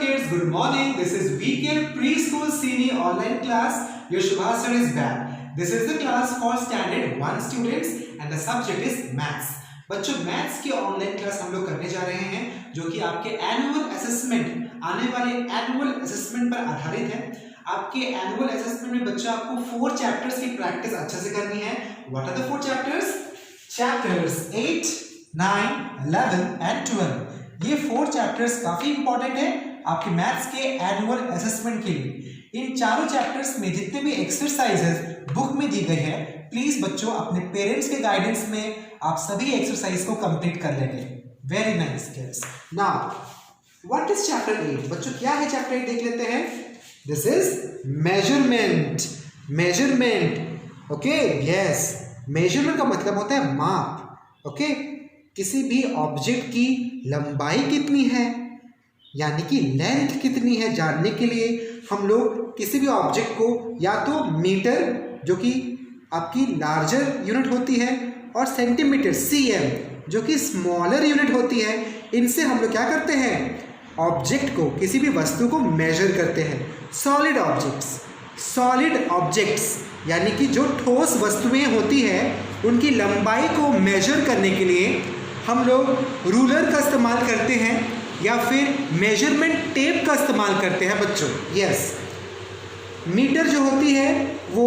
kids, good morning. This is VK Preschool Senior Online Class. Your Shubhas sir is back. This is the class for Standard 1 students and the subject is Maths. बच्चों maths की online class हम लोग करने जा रहे हैं जो कि आपके एनुअल असेसमेंट आने वाले एनुअल असेसमेंट पर आधारित है। आपके एनुअल असेसमेंट में बच्चों आपको 4 चैप्टर्स की प्रैक्टिस अच्छे से करनी है। What are the 4 chapters? Chapters 8, 9, 11 and 12। ये 4 चैप्टर्स काफी इंपॉर्टेंट है आपके मैथ्स के एनुअल असेसमेंट के लिए। इन चारों चैप्टर्स में जितने भी एक्सरसाइजेस बुक में दी गई है, प्लीज बच्चों अपने पेरेंट्स के गाइडेंस में आप सभी एक्सरसाइज को कंप्लीट कर लेंगे। Very nice kids. Now what is chapter 8? बच्चों क्या है चैप्टर 8 देख लेते हैं। This is measurement. Measurement okay, yes, measurement का मतलब होता है माप। ओके, किसी भी ऑब्जेक्ट की लंबाई कितनी है यानी कि लेंथ कितनी है जानने के लिए हम लोग किसी भी ऑब्जेक्ट को या तो मीटर जो कि आपकी लार्जर यूनिट होती है और सेंटीमीटर cm जो कि स्मॉलर यूनिट होती है, इनसे हम लोग क्या करते हैं, ऑब्जेक्ट को किसी भी वस्तु को मेजर करते हैं। सॉलिड ऑब्जेक्ट्स यानी कि जो ठोस वस्तुएं होती है उनकी लंबाई को मेजर करने के लिए हम लोग रूलर का इस्तेमाल करते हैं या फिर मेजरमेंट टेप का इस्तेमाल करते हैं बच्चों। यस, मीटर जो होती है वो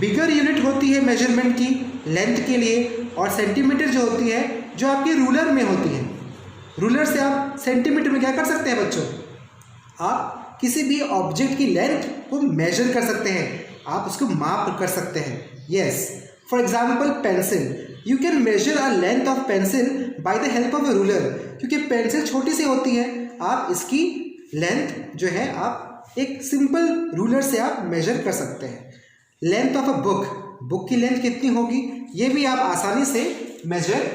बिगर यूनिट होती है मेजरमेंट की लेंथ के लिए, और सेंटीमीटर जो होती है जो आपके रूलर में होती है। रूलर से आप सेंटीमीटर में क्या कर सकते हैं बच्चों, आप किसी भी ऑब्जेक्ट की लेंथ को मेजर कर सकते हैं, आप उसको माप कर सकते हैं। Yes, for example pencil, you can measure a length of pencil by the help of a ruler. क्योंकि पेंसिल छोटी सी होती है, आप इसकी लेंथ जो है आप एक सिंपल रूलर से आप मेजर कर सकते हैं। लेंथ ऑफ अ बुक की लेंथ कितनी होगी ये भी आप आसानी से मेजर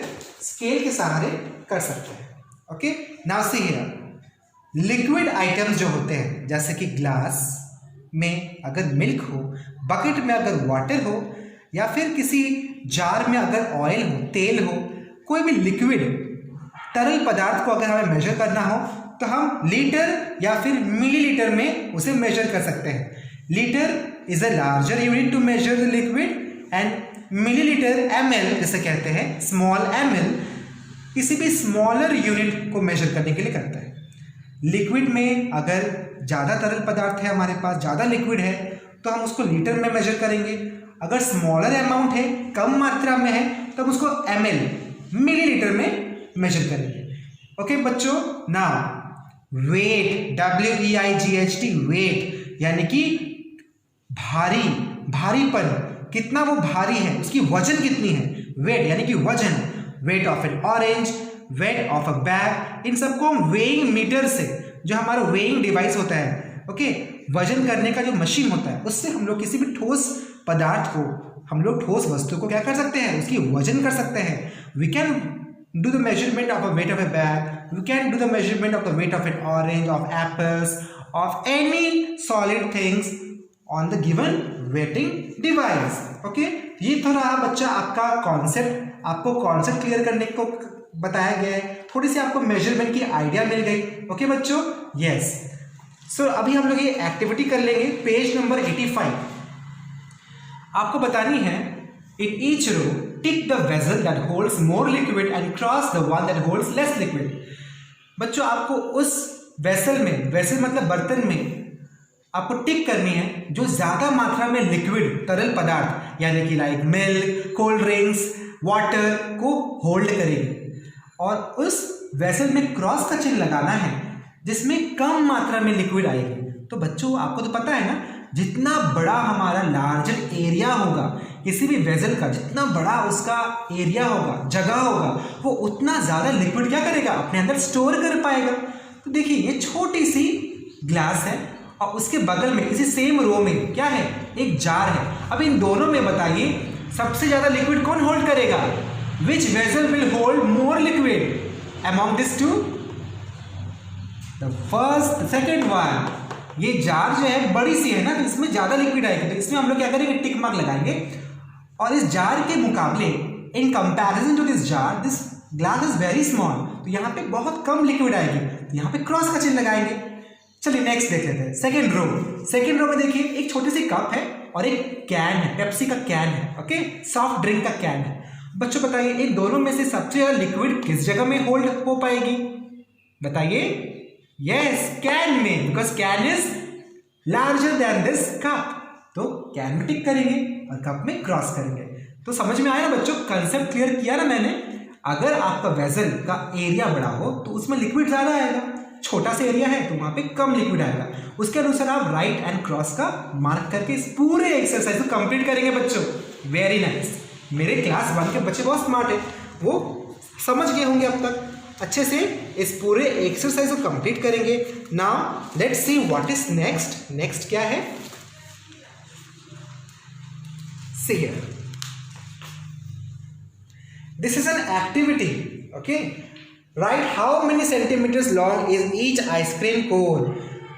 स्केल के सहारे कर सकते हैं। Okay, now see here, liquid items जो होते हैं जैसे कि ग्लास में अगर मिल्क हो, बकेट में अगर वाटर हो, या फिर किसी जार में अगर ऑयल हो, तेल हो, कोई भी लिक्विड तरल पदार्थ को अगर हमें मेजर करना हो तो हम लीटर या फिर मिलीलीटर में उसे मेजर कर सकते हैं। Litre is a larger unit to measure the liquid and millilitre ml जिसे कहते हैं स्मॉल ml किसी भी स्मॉलर यूनिट को मेजर करने के लिए करता है। लिक्विड में अगर ज़्यादा तरल पदार्थ है, हमारे पास ज़्यादा लिक्विड है, तो हम उसको लीटर में मेजर करेंगे। अगर स्मॉलर अमाउंट है, कम मात्रा में है, तब उसको ml मिलीलीटर में मेजर करेंगे। ओके बच्चों, नाउ वेट, WEIGHT, वेट यानी कि भारीपन, कितना वो भारी है, उसकी वजन कितनी है। वेट यानी कि वजन, weight of an orange, weight of a bag, इन सबको हम वेइंग मीटर से, जो हमारा वेइंग डिवाइस होता है, ओके, वजन करने का जो मशीन होता है, उससे हम लोग किसी भी ठोस पदार्थ को, हम लोग ठोस वस्तु को क्या कर सकते हैं, उसकी वजन कर सकते हैं। We can do the measurement of a weight of a bag, we can do the measurement of the weight of an orange, of apples, of any solid things on the given weighting device. Okay, ये तो रहा बच्चा आपका concept, आपको concept clear करने को बताया गया है, थोड़ी सी आपको मेजरमेंट की आइडिया मिल गई। ओके बच्चों, यस। सो अभी हम लोग ये एक्टिविटी कर लेंगे। पेज नंबर 85 आपको बतानी है, in each row tick the vessel that holds more liquid and cross the one that holds less liquid. बच्चों आपको उस वेसल में, वेसल मतलब बर्तन में, आपको टिक करनी है जो ज्यादा मात्रा में लिक्विड तरल पदार्थ यानी कि like milk, cold drinks, water को होल्ड करेगी, और उस वेसल में क्रॉस का चिन्ह लगाना है जिसमें कम मात्रा में लिक्विड आएगी। तो बच्चों आपको तो पता है ना, जितना बड़ा हमारा लार्जर एरिया होगा किसी भी वेसल का, जितना बड़ा उसका एरिया होगा, जगह होगा, वो उतना ज़्यादा लिक्विड क्या करेगा, अपने अंदर स्टोर कर पाएगा। तो देखिए ये छोटी सी ग्लास है और उसके बगल में इसी सेम रो में क्या है, एक जार है। अब इन दोनों में बताइए सबसे ज़्यादा लिक्विड कौन होल्ड करेगा, which vessel will hold more liquid among this two, the first, second one. ये जार जो है बड़ी सी है ना, तो इसमें ज़्यादा लिक्विड आएगी, तो इसमें हम लोग क्या करेंगे, टिक मार्क लगाएंगे। और इस जार के मुकाबले, in comparison to this jar, this glass is very small, तो यहाँ पे बहुत कम लिक्विड आएगी, तो यहाँ पे क्रॉस का चिन्ह लगाएंगे। चलिए नेक्स्ट देख लेते हैं सेकंड रो। सेकंड रो में देखिए एक छोटी सी कप है और एक कैन है, पेप्सी का कैन है, ओके, सॉफ्ट ड्रिंक का कैन है। बच्चों बताइए इन दोनों में से सबसे ज्यादा लिक्विड किस जगह में होल्ड हो पाएगी? बताइए। यस, कैन में, because can is larger than this cup. तो कैन में टिक करेंगे और कप में क्रॉस करेंगे। तो समझ में आया ना बच्चों, कंसेप्ट क्लियर किया ना मैंने। अगर आपका वेसल का एरिया बड़ा हो तो उसमें लिक्विड ज्यादा आएगा, छोटा सा एरिया है तो वहां पे कम लिक्विड आएगा। उसके अनुसार आप राइट एंड क्रॉस का मार्क करके इस पूरे एक्सरसाइज को कंप्लीट करेंगे बच्चों। Very nice. मेरे क्लास 1 के बच्चे बहुत स्मार्ट है, वो समझ गए होंगे अब तक अच्छे से। इस पूरे एक्सरसाइज को कंप्लीट करेंगे। Now let's see what is next. Next क्या है? See here, this is an activity, okay. Right how many centimetres long is each ice cream cone.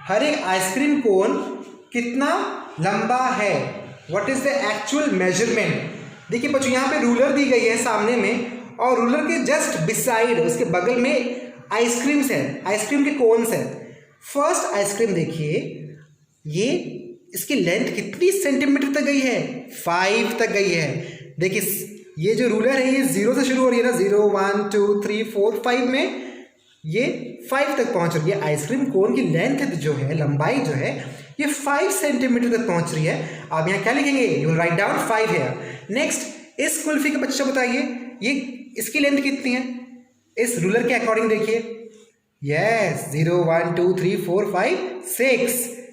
हर एक आइसक्रीम कोन कितना लंबा है? What is the actual measurement? देखिए बच्चों यहाँ पे रूलर दी गई है सामने में, और रूलर के जस्ट बिसाइड उसके बगल में आइसक्रीम्स है, आइसक्रीम के कोन्स है। फर्स्ट आइसक्रीम देखिए, ये इसकी लेंथ कितनी सेंटीमीटर तक गई है? 5 तक गई है। देखिए ये जो रूलर है ये 0 से शुरू हो रही है ना, 0 1 2 3 4 5 में ये 5 तक पहुंच रही है। आइसक्रीम कोन की लेंथ जो है, लंबाई जो है, ये 5 सेंटीमीटर तक पहुंच रही है। आप यहाँ क्या लिखेंगे? You will write down 5 here. Next, इस कुल्फी के बच्चा बताइए ये इसकी लेंथ कितनी है? इस रूलर के अकॉर्डिंग देखिए। यस, 0 1 2 3 4 5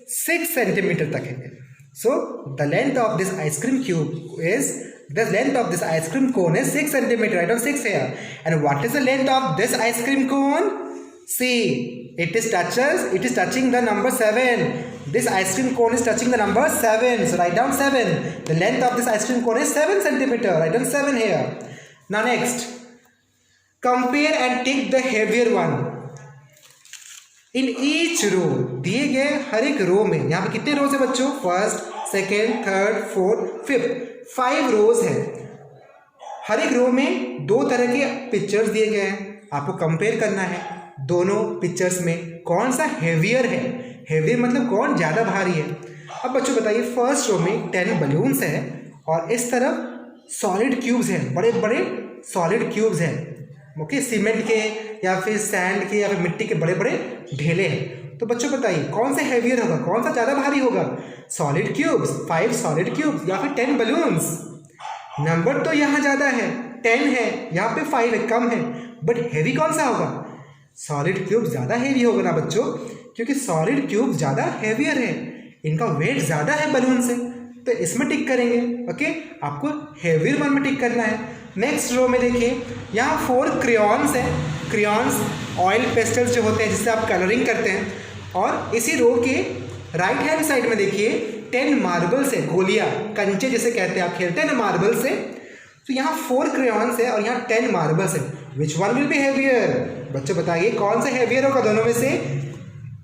6 सेंटीमीटर तक है। So the length of this ice cream cube is the length of this ice cream cone is 6 centimeter. Write down 6 here. And what is the length of this ice cream cone? See, it is touching the number 7. This ice cream cone is touching the number 7. So write down 7. The length of this ice cream cone is 7 centimeter. Write down 7 here. Now next, compare and take the heavier one. In each row, दिए गए हर एक रो में, यहाँ पे कितने रोज है बच्चों? First, second, third, fourth, fifth, 5 रोज है। हर एक रो में 2 तरह के पिक्चर्स दिए गए हैं, आपको कंपेयर करना है दोनों पिक्चर्स में कौन सा हेवियर है। हेवियर मतलब कौन ज़्यादा भारी है। अब बच्चों बताइए, फर्स्ट रो में 10 बलून्स है और इस तरफ सॉलिड क्यूब्स हैं, बड़े बड़े सॉलिड क्यूब्स हैं, ओके, सीमेंट के या फिर सैंड के या फिर मिट्टी के बड़े बड़े ढेले हैं। तो बच्चों बताइए कौन सा हेवियर होगा, कौन सा ज़्यादा भारी होगा? सॉलिड क्यूब्स, 5 सॉलिड क्यूब्स या फिर 10 बलून्स। नंबर तो यहाँ ज़्यादा है, 10 है, यहाँ पे 5 है, कम है, बट हेवी कौन सा होगा? सॉलिड क्यूब ज़्यादा हेवी होगा ना बच्चों, क्योंकि सॉलिड क्यूब ज़्यादा हेवियर है, इनका वेट ज़्यादा है बलून से, तो इसमें टिक करेंगे। ओके, आपको हेवियर वन में टिक करना है। नेक्स्ट रो में देखिए, यहाँ 4 क्रेयॉन्स है। क्रेयॉन्स ऑयल पेस्टल्स जो होते हैं जिससे आप कलरिंग करते हैं। और इसी रो के राइट हैंड साइड में देखिए 10 मार्बल्स है, गोलियाँ, कंचे जिसे कहते हैं, आप खेलते हैं ना मार्बल से। तो यहाँ 4 क्रेयॉन्स है और यहाँ 10 मार्बल्स है। Which one will be heavier? बच्चों बताइए कौन सा हेवियर होगा दोनों में से?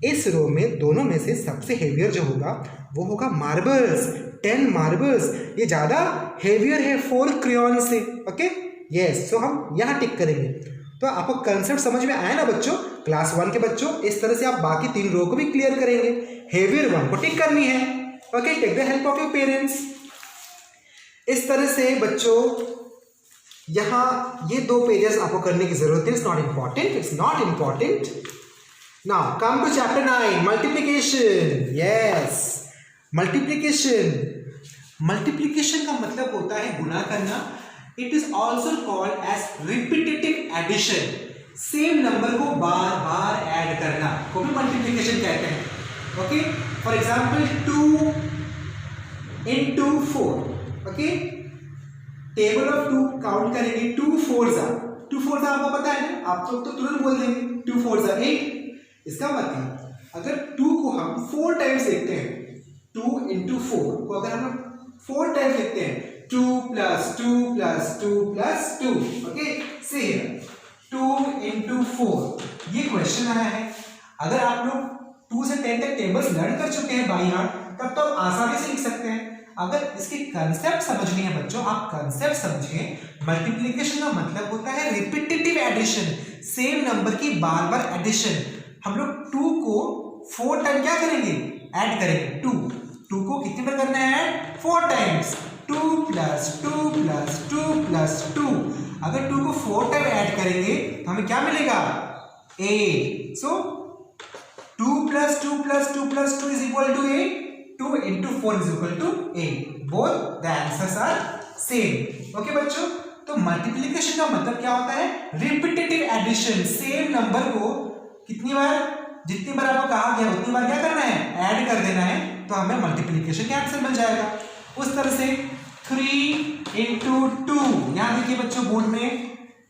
इस रो में दोनों में से सबसे हेवियर जो होगा वो होगा मार्बल्स। 10 मार्बल्स ये ज़्यादा हेवियर है 4 क्रेयॉन से। ओके, यस, सो हम यहाँ टिक करेंगे। तो आपको कंसेप्ट समझ में आया ना बच्चों? क्लास 1 के बच्चों, इस तरह से आप बाकी 3 रो को भी क्लियर करेंगे। हेवियर वन को टिक करनी है। Okay, take the help of your parents. इस तरह से बच्चों यहाँ ये 2 पेजेस आपको करने की जरूरत है। It's not important, it's not important. Now come to chapter 9, multiplication. Yes, multiplication. Multiplication का मतलब होता है गुणा करना। It is also called as repetitive addition. Same number को बार बार ऐड करना को भी मल्टीप्लिकेशन कहते हैं। Okay, for example 2 into 4। Okay, table of 2 count करेंगे, 2 4s आपको पता है ना, आप तो तुरंत बोल देंगे 2 4s 8। इसका मतलब अगर 2 को हम 4 टाइम्स लिखते हैं, 2 into 4 को अगर हम 4 टाइम्स लिखते हैं, 2 + 2 + 2 + 2। ओके, से 2 into 4 ये क्वेश्चन आया है। अगर आप लोग 2 से 10 तक टेबल्स लर्न कर चुके हैं बाई हार्ट, तब तो आप आसानी से लिख सकते हैं। अगर इसके कंसेप्ट समझनी है बच्चों, आप कंसेप्ट समझिए। मल्टीप्लिकेशन का मतलब होता है रिपीटेटिव एडिशन, सेम नंबर की बार बार एडिशन। हम लोग 2 को 4 टाइम क्या करेंगे, ऐड करेंगे 2। 2 को कितनी बार करना है, 4 टाइम्स। 2 + 2 + 2 + 2। अगर 2 को 4 टाइम ऐड करेंगे तो हमें क्या मिलेगा, 8। सो 2 + 2 + 2 + 2 is equal to 8. 2 into 4 is equal to 8. Both the answers are same. Okay बच्चों, तो मल्टीप्लिकेशन का मतलब क्या होता है, रिपीटेटिव एडिशन। सेम नंबर को कितनी बार, जितनी बार आपको कहा गया उतनी बार क्या करना है, ऐड कर देना है, तो हमें मल्टीप्लिकेशन का आंसर मिल जाएगा। उस तरह से 3 into 2, यहां देखिए बच्चों बोर्ड में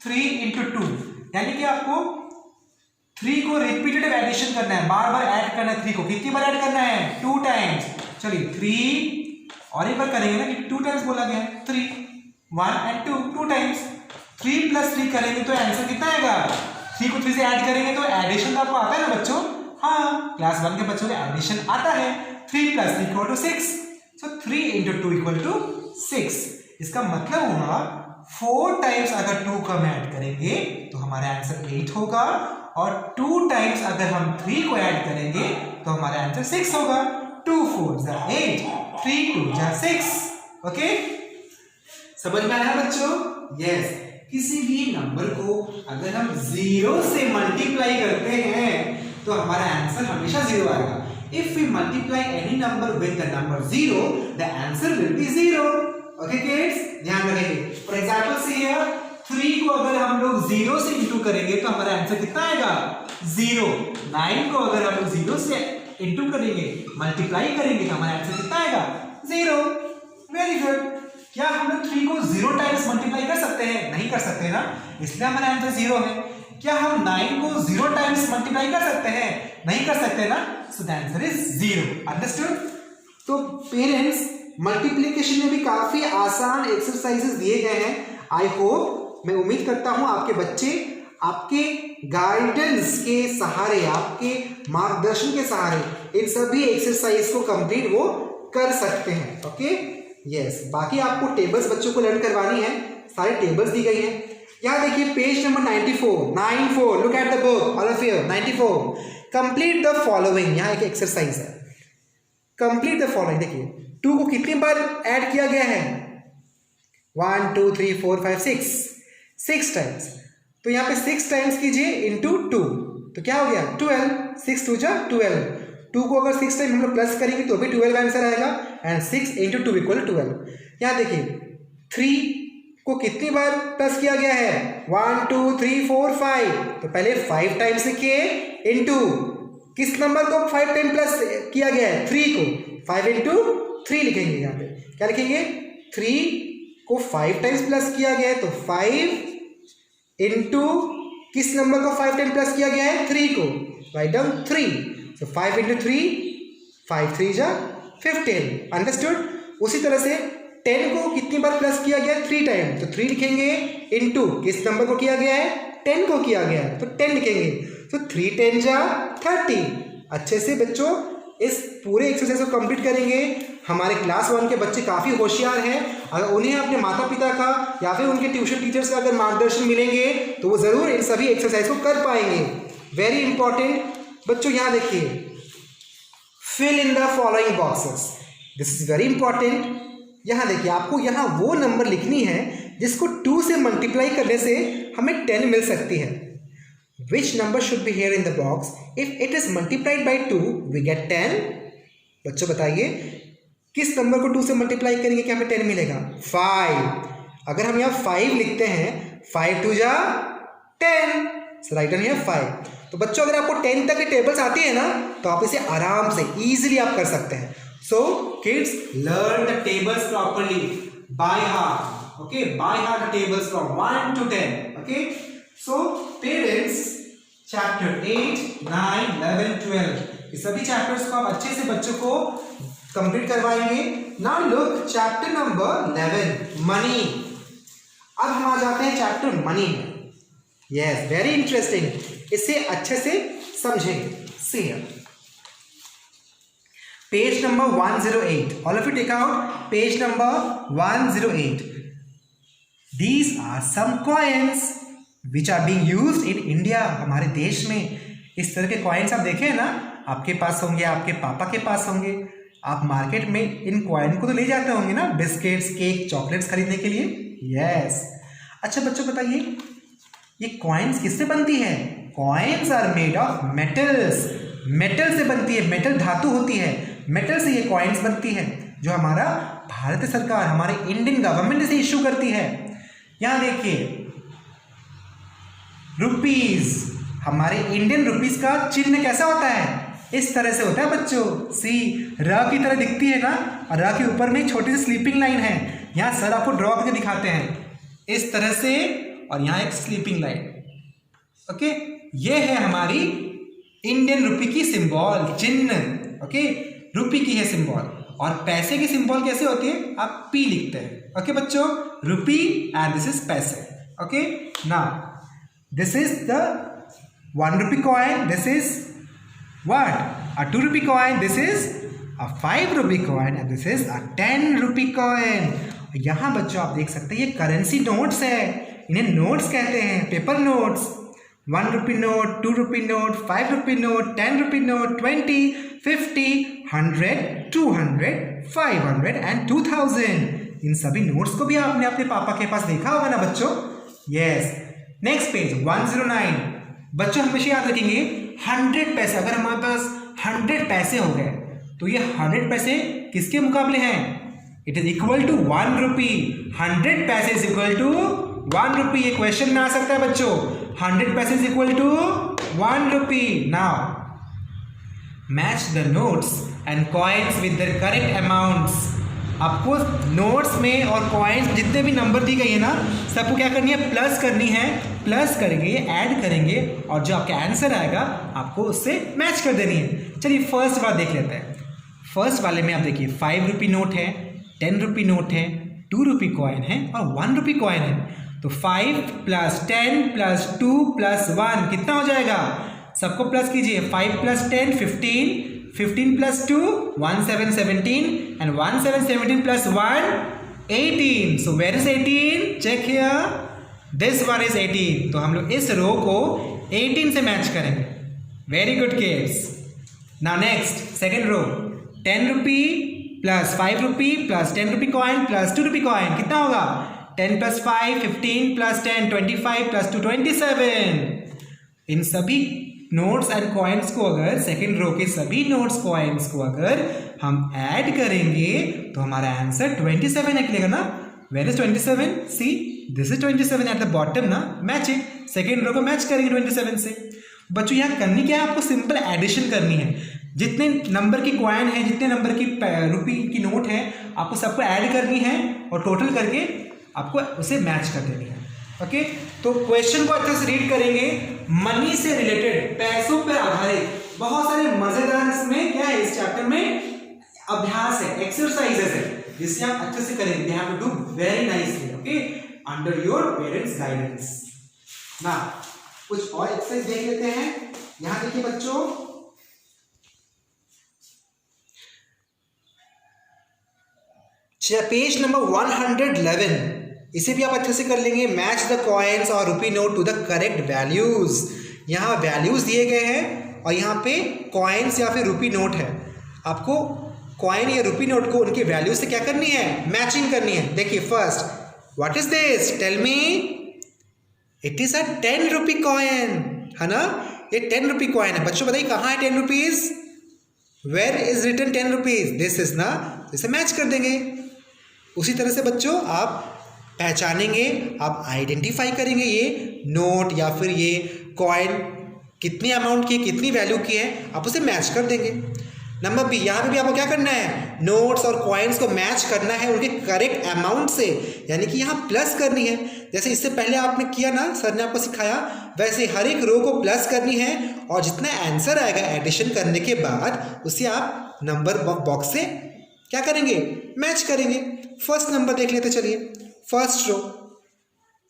3 into 2, यानी कि आपको 3 को रिपीटेटिव एडिशन करना है, बार बार ऐड करना है। 3 को कितनी बार ऐड करना है, 2 टाइम्स। चलिए 3 और एक बार करेंगे ना, कि 2 टाइम्स बोला गया है, 3 1 and 2 2 टाइम्स। 3 + 3 करेंगे तो आंसर कितना आएगा, 3 को 3 से ऐड करेंगे तो एडिशन तो आपको आता है ना बच्चों, हाँ क्लास 1 के बच्चों को एडिशन आता है। 3 + 3 = 6, सो 3 into 2 = 6। इसका मतलब हुआ 4 टाइम्स अगर 2 को हम ऐड करेंगे तो हमारा आंसर 8 होगा, और 2 टाइम्स अगर हम 3 को ऐड करेंगे तो हमारा आंसर 6 होगा। 2 4 8, 3 2 6। ओके, समझ में आया बच्चों? यस, किसी भी नंबर को अगर हम 0 से मल्टीप्लाई करते हैं तो हमारा आंसर हमेशा 0 आएगा। If we multiply any number with the number 0, the answer will be 0। Okay kids, ध्यान रखेंगे। फॉर एग्जांपल सी हियर, 3 को अगर हम लोग 0 से इंटू करेंगे तो हमारा आंसर कितना आएगा, 0। 9 को अगर हम लोग 0 से इंटू करेंगे, मल्टीप्लाई करेंगे तो हमारा आंसर कितना आएगा, 0। Very good. क्या हम लोग 3 को 0 टाइम्स मल्टीप्लाई कर सकते हैं, नहीं कर सकते ना, इसलिए हमारा आंसर 0 है। क्या हम 9 को 0 टाइम्स मल्टीप्लाई कर सकते हैं, नहीं कर सकते ना, so the answer is 0। Understood? तो पेरेंट्स, मल्टीप्लिकेशन में भी काफी आसान एक्सरसाइजेस दिए गए हैं। आई होप, मैं उम्मीद करता हूं आपके बच्चे आपके गाइडेंस के सहारे, आपके मार्गदर्शन के सहारे इन सभी एक्सरसाइज को कंप्लीट वो कर सकते हैं। Okay, yes. बाकी आपको टेबल्स बच्चों को लर्न करवानी है, सारी टेबल्स दी गई हैं। यहाँ देखिए page number 94, look at the book all of you. 94, complete the following, यहाँ एक एक्सरसाइज है, कंप्लीट द फॉलोइंग। देखिए 2 को कितनी बार ऐड किया गया है, 1 2 3 4 5 6 टाइम्स। तो यहाँ पे 6 टाइम्स कीजिए इंटू 2, तो क्या हो गया 12। 6 2 जा 12। 2 को अगर 6 टाइम हम लोग प्लस करेंगे तो भी 12 आंसर आएगा, एंड 6 into 2 = 12। यहाँ देखिए 3 को कितनी बार प्लस किया गया है, 1 2 3 4 5। तो पहले 5 टाइम्स लिखिए इंटू किस नंबर को 5 टाइम प्लस किया गया है, 3 को 5 into 3 लिखेंगे। यहाँ पे क्या लिखेंगे, 3 को 5 टाइम्स प्लस किया गया है तो 5 इंटू किस नंबर को 5 टाइम प्लस किया गया है, 3 को, राइट डाउन 3। सो 5 into 3, 5 3 जा 15। अंडरस्टूड? उसी तरह से 10 को कितनी बार प्लस किया गया है, 3 टाइम, तो 3 लिखेंगे इंटू किस नंबर को किया गया है, 10 को किया गया है तो 10 लिखेंगे। तो 3 10 जा 30। अच्छे से बच्चों इस पूरे एक्सरसाइज को कंप्लीट करेंगे। हमारे क्लास 1 के बच्चे काफ़ी होशियार हैं, अगर उन्हें अपने माता पिता का या फिर उनके ट्यूशन टीचर्स का अगर मार्गदर्शन मिलेंगे तो वो ज़रूर इन सभी एक्सरसाइज को कर पाएंगे। वेरी इंपॉर्टेंट बच्चों, यहाँ देखिए, fill in the following boxes, this is very important. यहाँ देखिए, आपको यहाँ वो नंबर लिखनी है जिसको 2 से मल्टीप्लाई करने से हमें 10 मिल सकती है। Which number should be here in the box if it is multiplied by 2 we get 10। बच्चों बताइए किस नंबर को 2 से मल्टीप्लाई करेंगे कि हमें 10 मिलेगा, 5। अगर हम यहाँ 5 लिखते हैं, 5 2 जा 10, सो राइट डाउन हियर 5। तो बच्चों अगर आपको 10 तक की टेबल्स आती है ना तो आप इसे आराम से इजीली आप कर सकते हैं। So kids, learn the tables properly by heart. Okay, by heart the tables from 1 to 10। Okay, so parents, chapter 8 9 11 12 ये सभी चैप्टर्स को आप अच्छे से बच्चों को कंप्लीट करवाएंगे। Now look chapter number 11, money. अब हम आ जाते हैं चैप्टर मनी में। यस, वेरी इंटरेस्टिंग, इसे अच्छे से समझेंगे। See here, page number 108, all of you take out page number 108। These are some coins which are being used in India. हमारे देश में इस तरह के कॉइन्स आप देखें ना, आपके पास होंगे, आपके पापा के पास होंगे। आप मार्केट में इन कॉइन को तो ले जाते होंगे ना बिस्किट्स, केक, चॉकलेट्स खरीदने के लिए। यस। अच्छा बच्चों बताइए, ये कॉइन्स किससे बनती है? Coins are made of metals. Metal से बनती है, मेटल धातु होती है, मेटल से ये कॉइन्स बनती है जो हमारा भारत सरकार, हमारे इंडियन गवर्नमेंट इसे इशू करती है। यहां देखिए रुपीज, हमारे इंडियन रुपीज का चिन्ह कैसा होता है? इस तरह से होता है बच्चों। सी र की तरह दिखती है ना, और र के ऊपर में एक छोटी सी स्लीपिंग लाइन है। यहाँ सर आपको ड्रॉ करके दिखाते हैं इस तरह से, और यहाँ एक स्लीपिंग लाइन। ओके, ये है हमारी इंडियन रुपी की सिंबल, चिन्ह। ओके, रुपी की है सिंबल। और पैसे की सिंबल कैसे होती है? आप पी लिखते हैं। ओके बच्चों, रुपी एंड दिस इज पैसे। Okay, now this is the 1 rupee coin, this is what? A 2 rupee coin, this is a 5 rupee coin, and this is a 10 rupee coin. यहाँ बच्चों आप देख सकते हैं ये करेंसी नोट्स है, इन्हें नोट्स कहते हैं, paper notes. 1 rupee note, 2 rupee note, 5 rupee note, 10 rupee note, 20, 50, 100, 200, 500 and 2000। इन सभी नोट्स को भी आपने अपने पापा के पास देखा होगा ना बच्चों। यस। Next page 109। बच्चों हमेशा याद रखेंगे 100 पैसे, अगर हमारे पास 100 पैसे हो गए तो ये 100 पैसे किसके मुकाबले हैं? इट इज इक्वल टू 1 रुपी। 100 पैसे इज इक्वल टू 1 रुपी। ये क्वेश्चन में आ सकता है बच्चों। 100 पैसे is equal to 1 rupee. Now match the notes and coins with the correct amounts. आपको नोट्स में और कॉइन्स जितने भी नंबर दी गई है ना, सबको क्या करनी है? प्लस करनी है। प्लस करेंगे, ऐड करेंगे, और जो आपका आंसर आएगा आपको उससे मैच कर देनी है। चलिए फर्स्ट बार देख लेते हैं। फर्स्ट वाले में आप देखिए 5 रुपी नोट है, 10 रुपी नोट है, 2 रुपी कॉइन है और 1 रुपी कॉइन है। तो 5 + 10 + 2 + 1 कितना हो जाएगा? सबको प्लस कीजिए। 5 + 10 15, 15 + 2 17 17, and 17 17 + 1 18. So where is 18? Check here. This one is 18. तो हम लोग इस रो को 18 से मैच करेंगे। Very good kids. Now next second row 10 rupee + 5 rupee + 10 rupee coin + 2 rupee coin कितना होगा? 10 + 5 15 + 10 25 + 2 27। इन सभी नोट्स एंड कॉइन्स को अगर सेकेंड रो के सभी नोट्स कॉइन्स को अगर हम ऐड करेंगे तो हमारा आंसर 27 निकलेगा ना। Where is 27? See this is 27 at the bottom ना। Match it. सेकेंड रो को मैच करेंगे 27 से। बच्चों यहाँ करनी क्या है? आपको सिंपल एडिशन करनी है। जितने नंबर की कॉइन है, जितने नंबर की रुपी की नोट है, आपको सबको ऐड करनी है और टोटल करके आपको उसे मैच कर देनी है। ओके, तो क्वेश्चन को अच्छे से रीड करेंगे। मनी से रिलेटेड, पैसों पर आधारित बहुत सारे मजेदार इसमें क्या है, इस चैप्टर में अभ्यास है, एक्सरसाइजेस है, जिससे आप अच्छे से करेंगे। You have to do very nicely, okay, under your parents guidance. ना कुछ और एक्सरसाइज देख लेते हैं। यहां देखिए बच्चों, पेज नंबर 111, इसे भी आप अच्छे से कर लेंगे। मैच द कॉइन्स और rupee note to the correct values. यहाँ वैल्यूज दिए गए हैं और यहाँ पे कॉइन्स या फिर रुपी नोट है। आपको कॉइन या रुपी नोट को उनके वैल्यू से क्या करनी है? मैचिंग करनी है। देखिए first, what is this? Tell me. It is a 10 rupee coin, है ना? ये 10 रुपी कॉइन है। बच्चों बताइए कहाँ है 10 rupees? Where is written 10 rupees? This is ना। इसे मैच कर देंगे। उसी तरह से बच्चों आप पहचानेंगे, आप आइडेंटिफाई करेंगे ये नोट या फिर ये कॉइन कितनी अमाउंट की, कितनी वैल्यू की है, आप उसे मैच कर देंगे। नंबर बी, यहाँ पे भी आपको क्या करना है? नोट्स और कॉइन्स को मैच करना है उनके करेक्ट अमाउंट से, यानी कि यहाँ प्लस करनी है। जैसे इससे पहले आपने किया ना, सर ने आपको सिखाया, वैसे हर एक रो को प्लस करनी है और जितना आंसर आएगा एडिशन करने के बाद उसे आप नंबर बॉक्स से क्या करेंगे? मैच करेंगे। फर्स्ट नंबर देख लेते चलिए। फर्स्ट रो,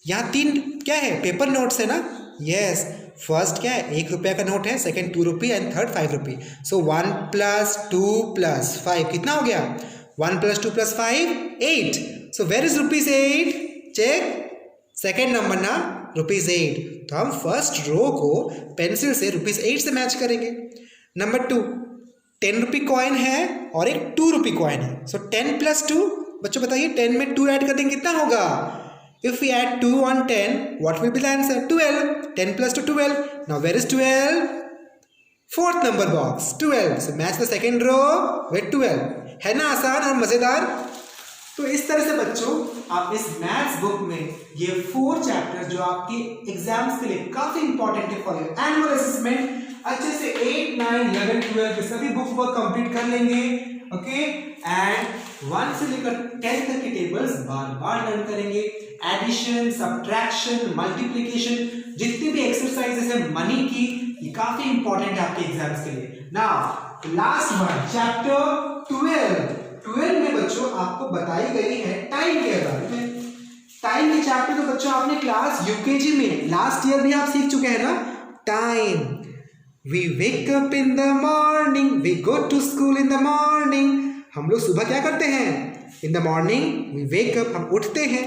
यहाँ 3 क्या है? पेपर नोट्स है ना। यस, फर्स्ट क्या है? 1 रुपये का नोट है, सेकंड 2 रुपी एंड थर्ड 5 रुपी। सो 1 + 2 + 5 कितना हो गया? 1 + 2 + 5 8। So where is ₹8? Check second number ना, ₹8। तो हम फर्स्ट रो को पेंसिल से ₹8 से मैच करेंगे। नंबर 2, 10 रुपी कॉइन है और एक 2 रुपी कॉइन है। सो 10 प्लस 2, बच्चों बताइए 10 में 2 ऐड कर देंगे कितना होगा? If we add 2 on 10, what will be the answer? 12. 10 plus 2, 12. Now where is 12? Fourth number box, 12. So match the second row with 12. है ना आसान और मजेदार? तो इस तरह से बच्चों आप इस मैथ्स बुक में ये 4 चैप्टर जो आपके एग्जाम्स के लिए काफी इंपॉर्टेंट है फॉर योर एनुअल असेसमेंट, अच्छे से 8, 9, 11, 12 के सभी बुक वर्क कंप्लीट कर लेंगे। ओके, एंड 1 से लेकर 10 तक की टेबल्स बार बार लर्न करेंगे। एडिशन, सब्ट्रैक्शन, मल्टीप्लिकेशन, जितनी भी एक्सरसाइजेस है मनी की, ये काफी इंपॉर्टेंट है आपके एग्जाम्स के लिए। नाउ लास्ट वन, चैप्टर 12 में बच्चों आपको बताई गई है टाइम के बारे में। टाइम के चैप्टर तो बच्चों आपने क्लास यूकेजी में लास्ट ईयर भी आप सीख चुके हैं ना। Time, we wake up in the morning, we go to school in the morning. हम लोग सुबह क्या करते हैं? In the morning we wake up, हम उठते हैं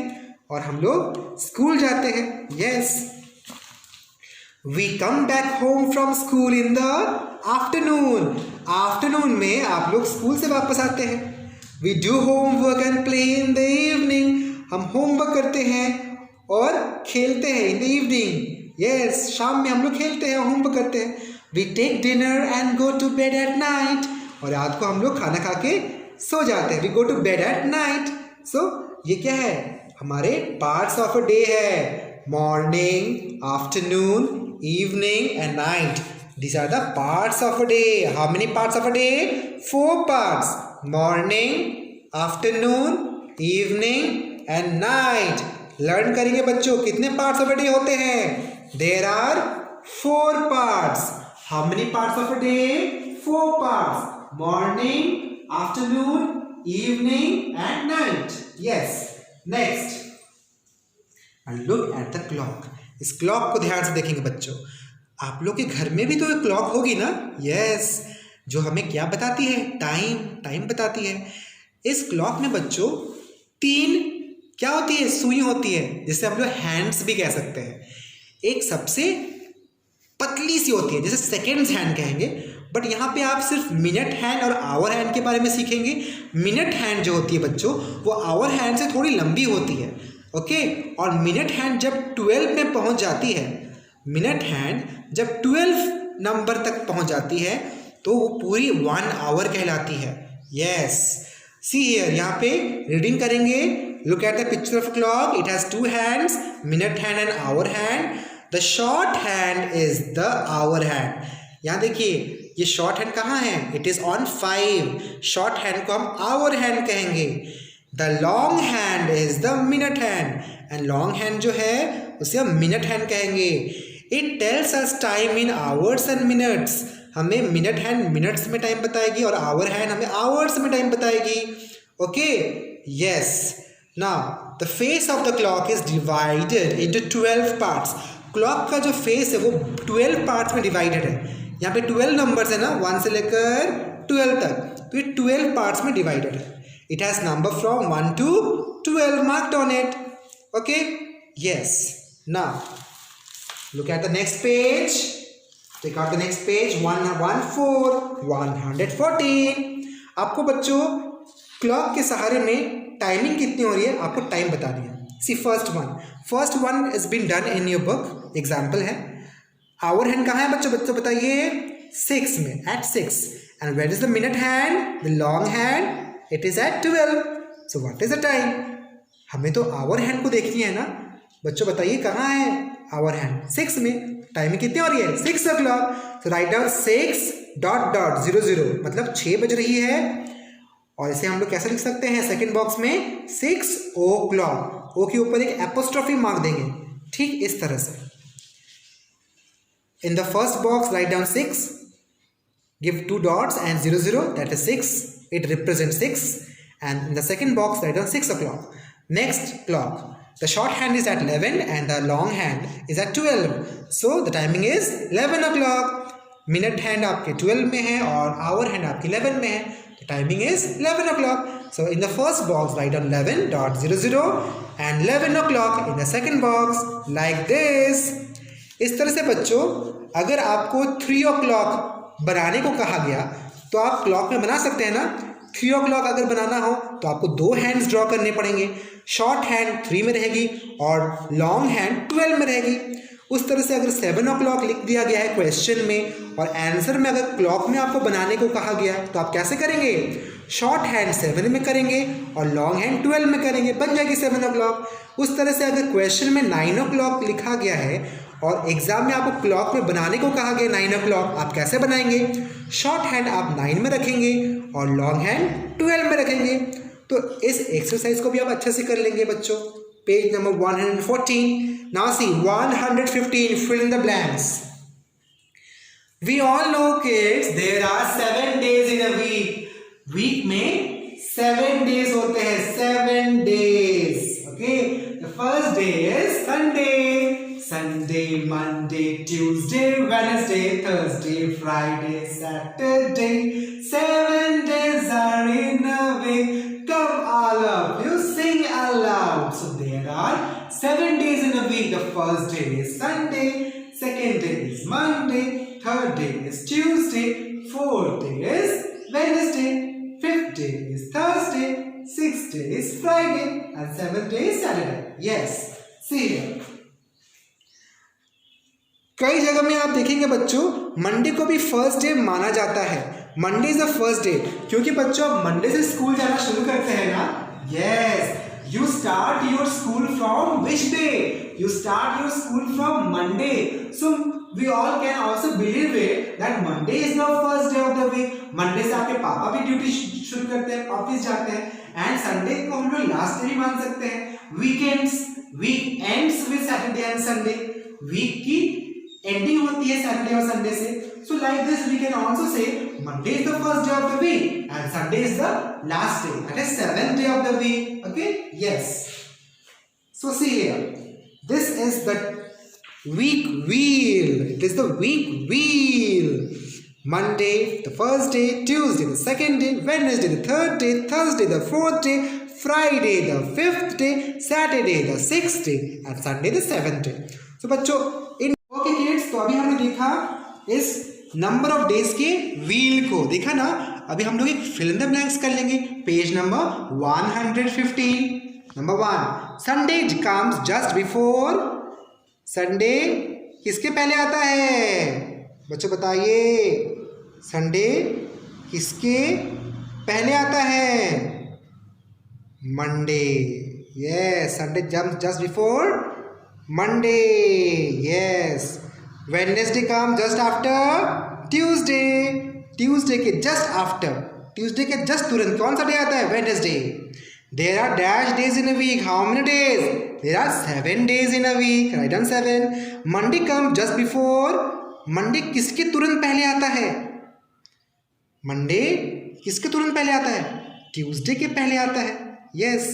और हम लोग स्कूल जाते हैं। Yes, we come back home from school in the afternoon, afternoon में आप लोग स्कूल से वापस आते हैं। We do homework and play in the evening, हम होमवर्क करते हैं और खेलते हैं इन द इवनिंग। यस, शाम में हम लोग खेलते हैं, होमवर्क करते हैं। We take dinner and go to bed at night, और रात को हम लोग खाना खा के सो जाते हैं। We go to bed at night. So ये क्या है? हमारे पार्ट्स ऑफ अ डे है, morning, afternoon, evening and night. These are the parts of a day. How many parts of a day? 4 parts. Morning, afternoon, evening and night. Learn करेंगे बच्चों कितने parts of a day होते हैं? There are 4 parts. How many parts of a day? 4 parts. Morning, afternoon, evening and night. Yes. Next. And look at the clock. इस clock को ध्यान से देखेंगे बच्चों। आप लोग के घर में भी तो एक क्लॉक होगी ना। यस, जो हमें क्या बताती है? टाइम बताती है। इस क्लॉक में बच्चों 3 क्या होती है? सुई होती है, जिसे हम लोग हैंड्स भी कह सकते हैं। एक सबसे पतली सी होती है, जैसे सेकेंड्स हैंड कहेंगे, बट यहाँ पे आप सिर्फ मिनट हैंड और आवर हैंड के बारे में सीखेंगे। मिनट हैंड जो होती है बच्चों, वो आवर हैंड से थोड़ी लंबी होती है। ओके, और मिनट हैंड जब 12 में पहुँच जाती है, मिनट हैंड जब 12 नंबर तक पहुंच जाती है तो वो पूरी 1 आवर कहलाती है। यस, सी हियर, यहाँ पे रीडिंग करेंगे। Look at the picture of clock, it has 2 hands, minute hand and hour hand. The short hand is the hour hand. यहाँ देखिए, ये शॉर्ट हैंड कहाँ है? It is on 5। Short hand को हम आवर हैंड कहेंगे। The long hand is the minute hand, and long hand जो है उसे हम मिनट हैंड कहेंगे। It tells us time in hours and minutes. हमें मिनट हैंड मिनट्स में टाइम बताएगी और आवर हैंड हमें आवर्स में टाइम बताएगी। Okay, yes. Now the face of the clock is divided into 12 parts. Clock का जो फेस है वो 12 पार्ट्स में डिवाइडेड है। यहाँ पे 12 नंबर्स है ना, 1 से लेकर 12 तक, तो ये 12 पार्ट्स में डिवाइडेड है। It has number from 1 to 12 marked on it. Okay, yes. Now look at the next page. Take out the next page. 114. आपको बच्चों क्लॉक के सहारे में टाइमिंग कितनी हो रही है आपको टाइम बतानी है। See first one is been done in your book. Example है, आवर हैंड कहाँ है बच्चों? बच्चों बताइए 6 में, at 6। And where is the minute hand? The long hand, it is at 12। So what is the time? हमें तो आवर हैंड को देखनी है ना। बच्चों बताइए कहाँ है आवर हैंड? 6 में। टाइमिंग कितनी हो रही है? 6 o'clock। तो राइट डाउन 6.00, मतलब 6 बज रही है। और इसे हम लोग कैसे लिख सकते हैं? सेकंड बॉक्स में 6 o'clock, ओ के ऊपर एक एपोस्ट्रोफी मार्क देंगे, ठीक इस तरह से। In the first box write down 6, give 2 dots and 00, that is 6, it represents 6. And in the second box write down 6 o'clock. Next clock, the short hand is at 11 and the long hand is at 12. So the timing is 11 o'clock. Minute hand आपके 12 में है और our hand आपके 11 में है, तो timing is 11 o'clock. So in the first box write down 11.00 and 11 o'clock in the second box like this. इस तरह से बच्चों अगर आपको 3 o'clock बनाने को कहा गया तो आप क्लॉक में बना सकते हैं ना। 3 o'clock अगर बनाना हो तो आपको 2 हैंड्स ड्रॉ करने पड़ेंगे। शॉर्ट हैंड 3 में रहेगी और लॉन्ग हैंड 12 में रहेगी। उस तरह से अगर 7 o'clock लिख दिया गया है क्वेश्चन में और आंसर में अगर क्लॉक में आपको बनाने को कहा गया तो आप कैसे करेंगे? शॉर्ट हैंड 7 में करेंगे और लॉन्ग हैंड 12 में करेंगे, बन जाएगी 7 o'clock। उस तरह से अगर क्वेश्चन में 9 o'clock लिखा गया है और एग्जाम में आपको क्लॉक में बनाने को कहा गया 9 o'clock, आप कैसे बनाएंगे? शॉर्ट हैंड आप 9 में रखेंगे और लॉन्ग हैंड 12 में रखेंगे। तो इस एक्सरसाइज को भी आप अच्छे से कर लेंगे बच्चों। Page number 114। Now see 115, fill in the blanks. We all know kids there are 7 days in a week. Week में 7 days होते हैं, 7 days. Okay, the first day is Sunday, Monday, Tuesday, Wednesday, Thursday, Friday, Saturday. 7 days are in a week. Come all of you sing aloud. So there are 7 days in a week. The first day is Sunday, second day is Monday, third day is Tuesday, fourth day is Wednesday, fifth day is Thursday, sixth day is Friday, and seventh day is Saturday. Yes, see here. कई जगह में आप देखेंगे बच्चों Monday को भी first day माना जाता है। Monday is the first day, क्योंकि बच्चों आप मंडे से स्कूल जाना शुरू करते हैं ना। Yes, you start your school from which day? You start your school from Monday. So we all can also believe it that Monday is the first day of the week. Monday से आपके पापा भी duty शुरू करते हैं, office जाते हैं, and Sunday को हम लोग लास्ट डे भी मान सकते हैं। Weekends with Saturday and Sunday. Week की एंडिंग होती है सैटरडे और संडे से। So like this we can also say Monday is the first day of the week and Sunday is the last day. That is 7th day of the week. Okay? Yes. So see here. This is the week wheel. It is the week wheel. Monday, the first day, Tuesday, the second day, Wednesday, the third day, Thursday, the fourth day, Friday, the fifth day, Saturday, the sixth day, and Sunday, the seventh day. So बच्चों in okay kids, तो अभी हमने देखा इस number of days के wheel को, देखा ना। अभी हम लोग एक फिल इन द ब्लैंक्स कर लेंगे। Page number 115, number 1, Sunday comes just before. Sunday किसके पहले आता है बच्चों, बताइए। संडे किसके पहले आता है? Monday. Yes, Sunday just before Monday. Yes, Wednesday come just after Tuesday. Tuesday के जस्ट आफ्टर, ट्यूसडे के जस्ट तुरंत कौन सा डे आता है? Wednesday. There are dash days in a week. How many days? There are 7 days in a week. Right down 7। Monday come just before. Monday किसके तुरंत पहले आता है? मंडे किसके तुरंत पहले आता है? ट्यूसडे के पहले आता है। Yes,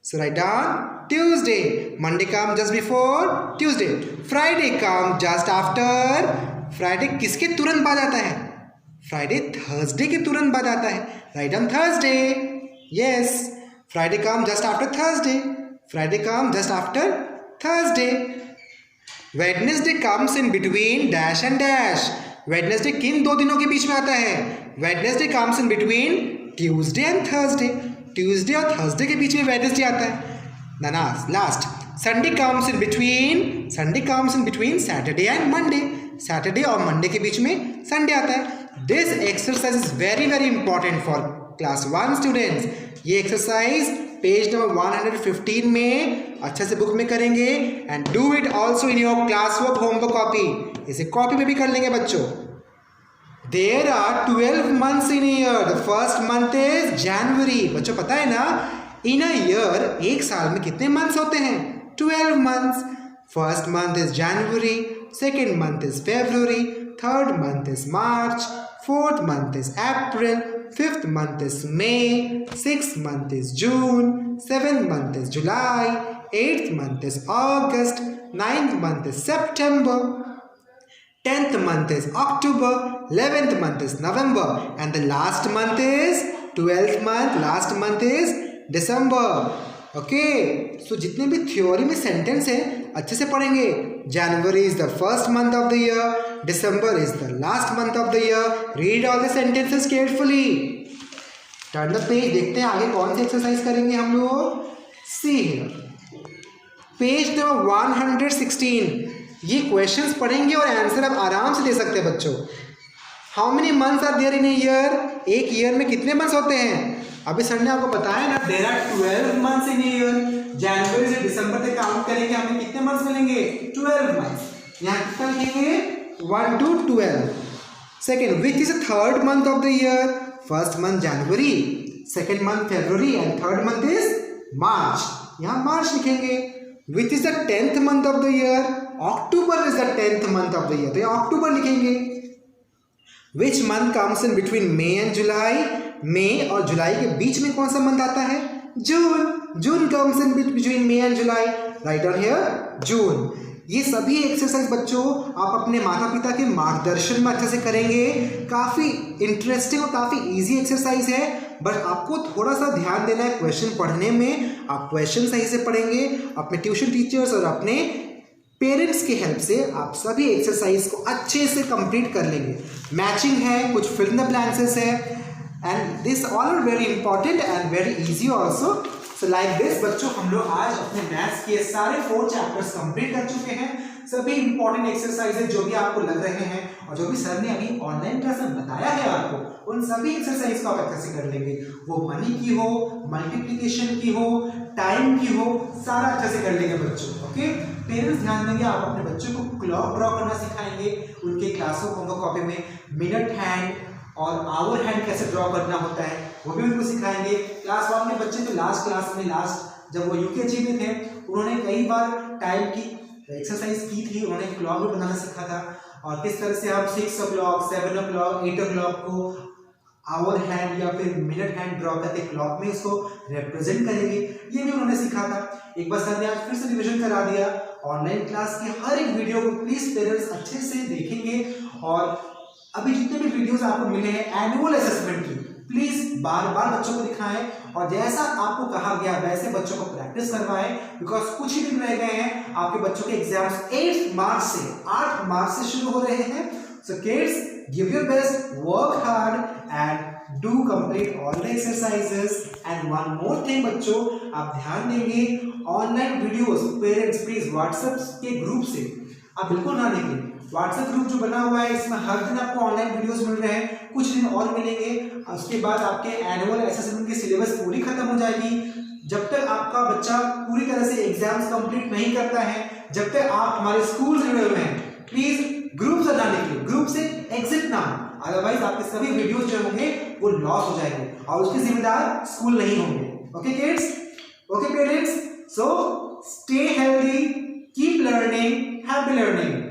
so write down Tuesday. Monday come just before Tuesday. Friday come just after. Friday किसके तुरंत बाद आता है? फ्राइडे थर्सडे के तुरंत बाद आता है। Write down Thursday. Yes, Friday come just after Thursday. Friday come just after Thursday. Wednesday comes in between dash and dash. Wednesday किन 2 दिनों के बीच में आता है? Wednesday comes in between Tuesday and Thursday. Tuesday और थर्सडे के बीच में Wednesday आता है ना। Last, Sunday comes in between. Sunday comes in between Saturday and Monday. Saturday और मंडे के बीच में संडे आता है। This exercise is very very important for class 1 students. ये एक्सरसाइज पेज नंबर 115 में अच्छे से बुक में करेंगे and do it also in your class work homework copy. इसे कॉपी में भी कर लेंगे बच्चों। There are 12 months in year. The first month is January. बच्चों पता है ना, इन अ ईयर, एक साल में कितने मंथ्स होते हैं? 12 months. First month is January, second month is February, third month is March, fourth month is April, fifth month is May, sixth month is June, seventh month is July, eighth month is August, ninth month is September, 10th month is October, 11th month is November, and the last month is 12th month. Last month is December. Okay, so जितने भी theory में sentence है अच्छे से पढ़ेंगे। January is the first month of the year. December is the last month of the year. Read all the sentences carefully. Turn the page. देखते हैं आगे कौन सी एक्सरसाइज करेंगे हम लोग. See here. Page number 116. ये क्वेश्चंस पढ़ेंगे और आंसर आप आराम से दे सकते हैं बच्चों. How many months are there in a year. एक ईयर में कितने मंथ्स होते हैं. अभी सर ने आपको बताया ना, there are 12 months in a year. जनवरी से दिसंबर तक काउंट करेंगे, हमें कितने मंथ्स मिलेंगे. 12 मंथ्स. यहाँ कितना लिखेंगे. 1 to 12. Second, which is the third month of the year. First month January, second month February and third month is March. यहाँ मार्च लिखेंगे. Which is the 10th month of the year. October is the 10th month of the year, तो यहाँ अक्टूबर लिखेंगे. Which month comes in between May and July. मई और जुलाई के बीच में कौन सा मंथ आता है. June. June comes in between May and July. Right on here June. ये सभी एक्सरसाइज बच्चों आप अपने माता पिता के मार्गदर्शन में अच्छे से करेंगे. काफ़ी इंटरेस्टिंग और काफ़ी इजी एक्सरसाइज है, बट आपको थोड़ा सा ध्यान देना है क्वेश्चन पढ़ने में. आप क्वेश्चन सही से पढ़ेंगे, अपने ट्यूशन टीचर्स और अपने पेरेंट्स की हेल्प से आप सभी एक्सरसाइज को अच्छे से कंप्लीट कर लेंगे. मैचिंग है, कुछ फिल इन द ब्लैंक्स है, and this all are very important and very easy also. So like this बच्चों हम लोग आज अपने मैथ्स के सारे 4 चैप्टर्स कंप्लीट कर चुके हैं. सभी इंपॉर्टेंट एक्सरसाइजेज जो भी आपको लग रहे हैं और जो भी सर ने अभी ऑनलाइन क्लास में बताया है आपको, उन सभी एक्सरसाइज को आप अच्छे से कर लेंगे. वो मनी की हो, मल्टीप्लिकेशन की हो, टाइम की हो, सारा अच्छे से कर लेंगे बच्चों. ओके, पेरेंट्स ध्यान देंगे. आप अपने बच्चों को क्लॉक ड्रॉ करना सिखाएंगे. उनके क्लासों को कॉपी में मिनट हैंड और आवर हैंड कैसे ड्रॉ करना होता है वो भी उनको सिखाएंगे. क्लास 1 में बच्चे तो लास्ट क्लास में, लास्ट जब वो यूकेजी में थे, उन्होंने कई बार टाइम की एक्सरसाइज की थी. उन्होंने क्लॉक भी बनाना सीखा था और किस तरह से हम 6 o'clock, 7 o'clock, 8 o'clock को आवर हैंड या फिर मिनट हैंड ड्रॉ करके क्लॉक में इसको रिप्रेजेंट करेंगे. ये भी उन्होंने सीखा था. एक बार सर ने आज फिर से रिविजन करा दिया. ऑनलाइन क्लास के हर एक वीडियो को प्लीज पेरेंट्स अच्छे से देखेंगे. और अभी जितने भी वीडियोस आपको मिले हैं एनुअल असेसमेंट की, प्लीज बार बार बच्चों को दिखाएं और जैसा आपको कहा गया वैसे बच्चों को प्रैक्टिस करवाएं. बिकॉज कुछ ही दिन रह गए हैं, आपके बच्चों के एग्जाम्स 8 मार्च से शुरू हो रहे हैं. So kids, give your best, work hard and do complete all the exercises. And one more thing बच्चों, आप ध्यान देंगे online videos parents please WhatsApp के ग्रुप से आप बिल्कुल ना देखें. व्हाट्सएप ग्रुप जो बना हुआ है इसमें हर दिन आपको ऑनलाइन वीडियोस मिल रहे हैं. कुछ दिन और मिलेंगे, उसके बाद आपके एनुअल असेसमेंट की सिलेबस पूरी खत्म हो जाएगी. जब तक आपका बच्चा पूरी तरह से एग्जाम्स कंप्लीट नहीं करता है, जब तक आप हमारे स्कूल से जुड़े हुए हैं, प्लीज ग्रुप से ना निकलिए, ग्रुप से एग्जिट ना. अदरवाइज आपके सभी वीडियोस जो होंगे वो लॉस हो जाएंगे और उसके जिम्मेदार स्कूल नहीं होंगे. Okay kids, okay parents, so stay healthy, keep learning, happy learning.